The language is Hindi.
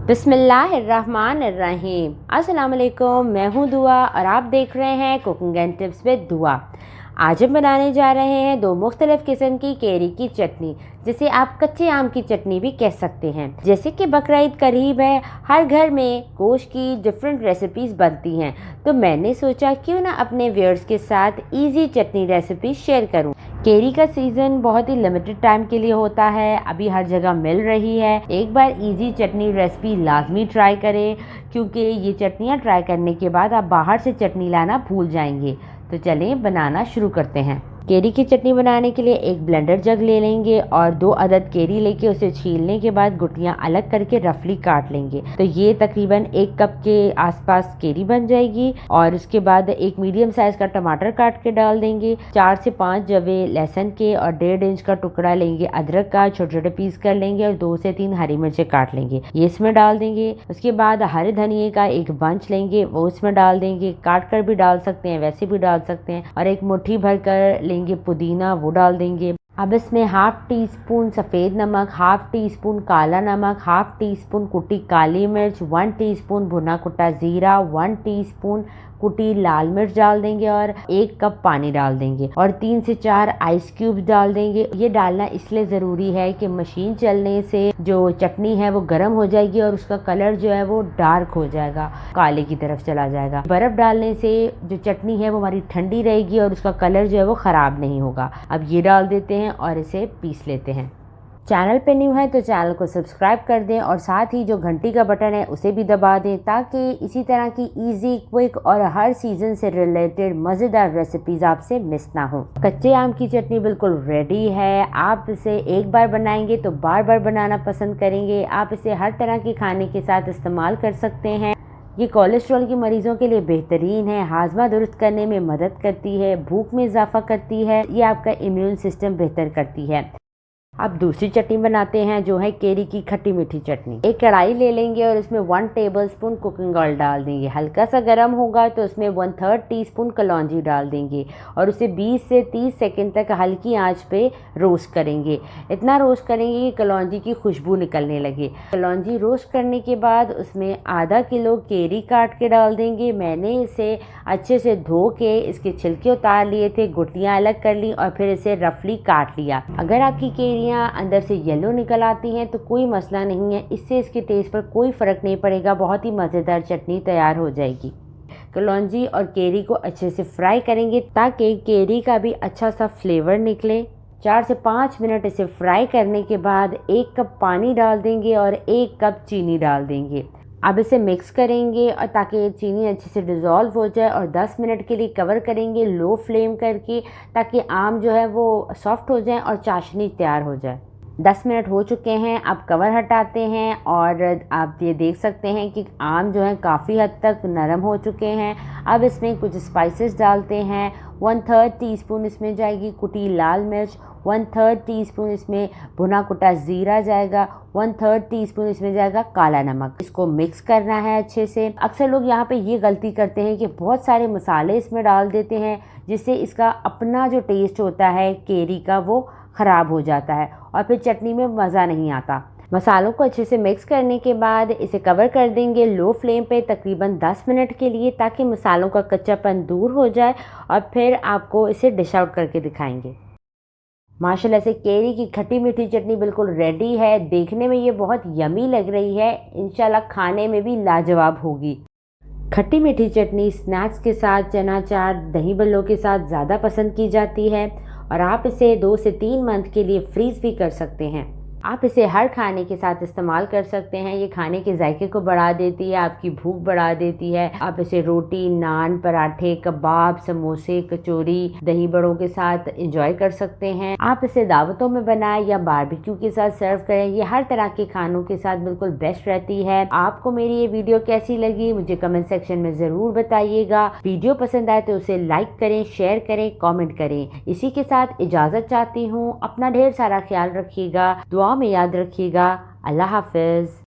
बिस्मिल्लाहिर्रहमानिर्रहीम। अस्सलाम वालेकुम, मैं हूँ दुआ और आप देख रहे हैं कुकिंग एंड टिप्स विद दुआ। आज हम बनाने जा रहे हैं दो मुख्तलिफ किस्म की केरी की चटनी, जिसे आप कच्चे आम की चटनी भी कह सकते हैं। जैसे कि बकरीद करीब है, हर घर में गोश्त की डिफरेंट रेसिपीज़ बनती हैं, तो मैंने सोचा क्यों ना अपने व्यूअर्स के साथ इजी चटनी रेसिपी शेयर करूं। केरी का सीज़न बहुत ही लिमिटेड टाइम के लिए होता है, अभी हर जगह मिल रही है। एक बार इजी चटनी रेसिपी लाजमी ट्राई करें, क्योंकि ये चटनियाँ ट्राई करने के बाद आप बाहर से चटनी लाना भूल जाएंगे। तो चलें बनाना शुरू करते हैं। केरी की चटनी बनाने के लिए एक ब्लेंडर जग ले लेंगे और 2 अदद केरी लेके उसे छीलने के बाद गुठलियाँ अलग करके रफली काट लेंगे। तो ये तकरीबन 1 कप के आसपास केरी बन जाएगी। और उसके बाद एक मीडियम साइज का टमाटर काट के डाल देंगे, 4 से 5 जवे लहसुन के और 1.5 इंच का टुकड़ा लेंगे अदरक का, छोटे छोटे पीस कर लेंगे और 2 से 3 हरी मिर्चें काट लेंगे, ये इसमें डाल देंगे। उसके बाद हरे धनिए का एक बंच लेंगे, वो इसमें डाल देंगे, काट कर भी डाल सकते हैं, वैसे भी डाल सकते हैं। और एक मुट्ठी भर कर लेंगे पुदीना, वो डाल देंगे। अब इसमें 1/2 टीस्पून सफ़ेद नमक, 1/2 टीस्पून काला नमक, 1/2 टीस्पून कुटी काली मिर्च, 1 टीस्पून भुना कुटा ज़ीरा, 1 टीस्पून कुटी लाल मिर्च डाल देंगे और 1 कप पानी डाल देंगे और 3 से 4 आइस क्यूब्स डाल देंगे। ये डालना इसलिए ज़रूरी है कि मशीन चलने से जो चटनी है वो गर्म हो जाएगी और उसका कलर जो है वो डार्क हो जाएगा, काले की तरफ चला जाएगा। बर्फ़ डालने से जो चटनी है वो हमारी ठंडी रहेगी और उसका कलर जो है वो ख़राब नहीं होगा। अब ये डाल देते हैं और इसे पीस लेते हैं। चैनल पे न्यू है तो चैनल को सब्सक्राइब कर दें और साथ ही जो घंटी का बटन है उसे भी दबा दें, ताकि इसी तरह की इजी, क्विक और हर सीज़न से रिलेटेड मज़ेदार रेसिपीज़ आपसे मिस ना हो। कच्चे आम की चटनी बिल्कुल रेडी है। आप इसे एक बार बनाएंगे तो बार बार बनाना पसंद करेंगे। आप इसे हर तरह के खाने के साथ इस्तेमाल कर सकते हैं। ये कोलेस्ट्रॉल के मरीजों के लिए बेहतरीन है, हाजमा दुरुस्त करने में मदद करती है, भूख में इजाफा करती है, ये आपका इम्यून सिस्टम बेहतर करती है। अब दूसरी चटनी बनाते हैं, जो है केरी की खट्टी मीठी चटनी। एक कढ़ाई ले लेंगे और इसमें 1 टेबलस्पून कुकिंग ऑयल डाल देंगे। हल्का सा गर्म होगा तो उसमें 1/3 टीस्पून कलौंजी डाल देंगे और उसे 20 से 30 सेकंड तक हल्की आंच पे रोस्ट करेंगे। इतना रोस्ट करेंगे कि कलौंजी की खुशबू निकलने लगे। कलौंजी रोस्ट करने के बाद उसमें आधा किलो केरी काट के डाल देंगे। मैंने इसे अच्छे से धो के इसके छिलके उतार लिए थे, गुठलियाँ अलग कर ली और फिर इसे रफली काट लिया। अगर आपकी केरी अंदर से येलो निकल आती हैं तो कोई मसला नहीं है, इससे इसके टेस्ट पर कोई फ़र्क नहीं पड़ेगा, बहुत ही मज़ेदार चटनी तैयार हो जाएगी। कलौंजी और केरी को अच्छे से फ्राई करेंगे ताकि केरी का भी अच्छा सा फ्लेवर निकले। 4 से 5 मिनट इसे फ्राई करने के बाद 1 कप पानी डाल देंगे और 1 कप चीनी डाल देंगे। अब इसे मिक्स करेंगे और ताकि चीनी अच्छे से डिज़ोल्व हो जाए और 10 मिनट के लिए कवर करेंगे लो फ्लेम करके, ताकि आम जो है वो सॉफ्ट हो जाए और चाशनी तैयार हो जाए। 10 मिनट हो चुके हैं, अब कवर हटाते हैं और आप ये देख सकते हैं कि आम जो है काफ़ी हद तक नरम हो चुके हैं। अब इसमें कुछ स्पाइसेस डालते हैं। 1/3 टीस्पून इसमें जाएगी कुटी लाल मिर्च, 1/3 टीस्पून इसमें भुना कुटा ज़ीरा जाएगा, 1/3 टीस्पून इसमें जाएगा काला नमक। इसको मिक्स करना है अच्छे से। अक्सर लोग यहाँ पे ये गलती करते हैं कि बहुत सारे मसाले इसमें डाल देते हैं, जिससे इसका अपना जो टेस्ट होता है केरी का वो ख़राब हो जाता है और फिर चटनी में मज़ा नहीं आता। मसालों को अच्छे से मिक्स करने के बाद इसे कवर कर देंगे लो फ्लेम पे तकरीबन 10 मिनट के लिए, ताकि मसालों का कच्चापन दूर हो जाए और फिर आपको इसे डिश आउट करके दिखाएंगे। माशाल्लाह से केरी की खट्टी मीठी चटनी बिल्कुल रेडी है। देखने में ये बहुत यमी लग रही है, इंशाल्लाह खाने में भी लाजवाब होगी। खट्टी मीठी चटनी स्नैक्स के साथ, चना चाट, दही बल्लों के साथ ज़्यादा पसंद की जाती है और आप इसे 2 से 3 मंथ के लिए फ्रीज़ भी कर सकते हैं। आप इसे हर खाने के साथ इस्तेमाल कर सकते हैं। ये खाने के जायके को बढ़ा देती है, आपकी भूख बढ़ा देती है। आप इसे रोटी, नान, पराठे, कबाब, समोसे, कचौरी, दही बड़ों के साथ एंजॉय कर सकते हैं। आप इसे दावतों में बनाएं या बारबेक्यू के साथ सर्व करें, ये हर तरह के खानों के साथ बिल्कुल बेस्ट रहती है। आपको मेरी ये वीडियो कैसी लगी मुझे कमेंट सेक्शन में ज़रूर बताइएगा। वीडियो पसंद आए तो उसे लाइक करें, शेयर करें, कॉमेंट करें। इसी के साथ इजाज़त चाहती हूँ। अपना ढेर सारा ख्याल रखिएगा, दुआ में याद रखिएगा। अल्लाह हाफिज़।